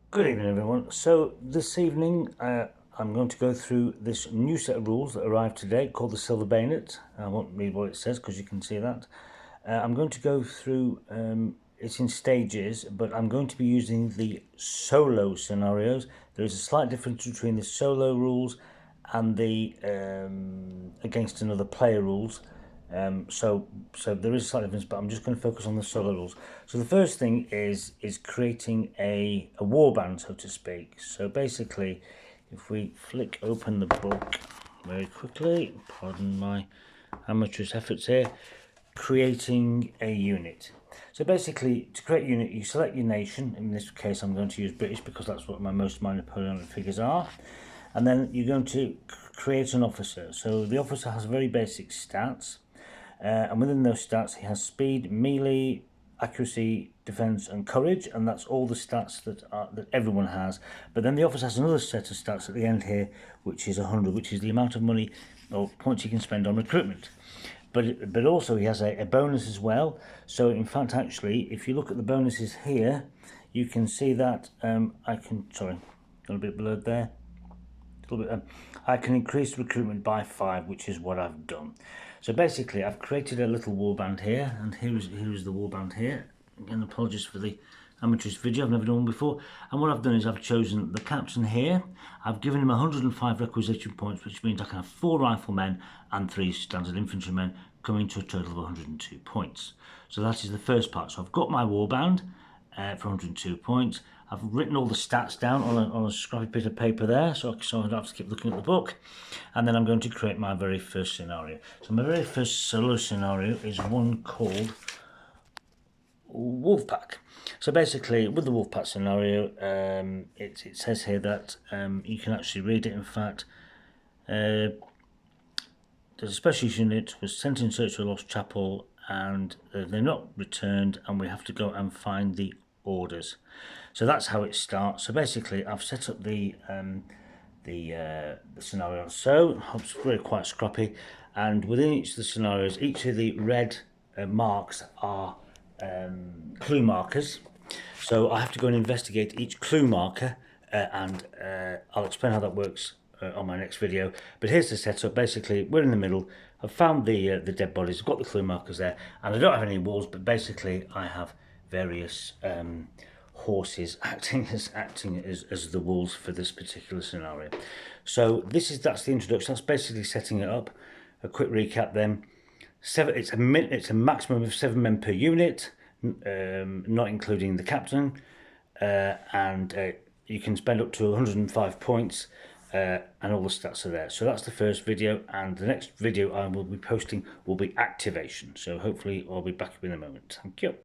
Good evening, everyone. So this evening I'm going to go through this new set of rules that arrived today called the Silver Bayonet. I won't read what it says because you can see that. I'm going to go through, it's in stages, but I'm going to be using the solo scenarios. There is a slight difference between the solo rules and the against another player rules. So there is a slight difference, but I'm just going to focus on the solo rules. So the first thing is creating a warband, so to speak. So basically, if we flick open the book very quickly, pardon my amateur's efforts here, creating a unit. So basically, to create a unit, you select your nation. In this case, I'm going to use British because that's what most of my Napoleonic figures are. And then you're going to create an officer. So the officer has very basic stats. And within those stats, he has speed, melee, accuracy, defense, and courage, and that's all the stats that everyone has. But then the officer has another set of stats at the end here, which is 100, which is the amount of money or points he can spend on recruitment. But also he has a bonus as well. So in fact, actually, if you look at the bonuses here, you can see that sorry, a little bit blurred there. I can increase recruitment by 5, which is what I've done. So basically, I've created a little warband here, and here's the warband here. Again, apologies for the amateurish video, I've never done one before. And what I've done is I've chosen the captain here. I've given him 105 requisition points, which means I can have 4 riflemen and 3 standard infantrymen, coming to a total of 102 points. So that is the first part. So I've got my warband for 102 points. I've written all the stats down on a scrappy bit of paper there, so I don't have to keep looking at the book. And then I'm going to create my very first scenario. So my very first solo scenario is one called Wolfpack. So basically, with the Wolfpack scenario, it says here that you can actually read it. In fact, there's a specialist unit was sent in search of a lost chapel, and they're not returned, and we have to go and find the orders. So that's how it starts. So basically, I've set up the scenario. So it's really quite scrappy, and within each of the scenarios, each of the red marks are clue markers. So I have to go and investigate each clue marker, and I'll explain how that works on my next video. But here's the setup. Basically, we're in the middle. I've found the dead bodies. I've got the clue markers there, and I don't have any walls. But basically, I have various horses acting as the walls for this particular scenario. So that's the introduction. That's basically setting it up. A quick recap then. It's a maximum of 7 men per unit, not including the captain, and you can spend up to 105 points, and all the stats are there. So that's the first video, and the next video I will be posting will be activation. So hopefully I'll be back in a moment. Thank you.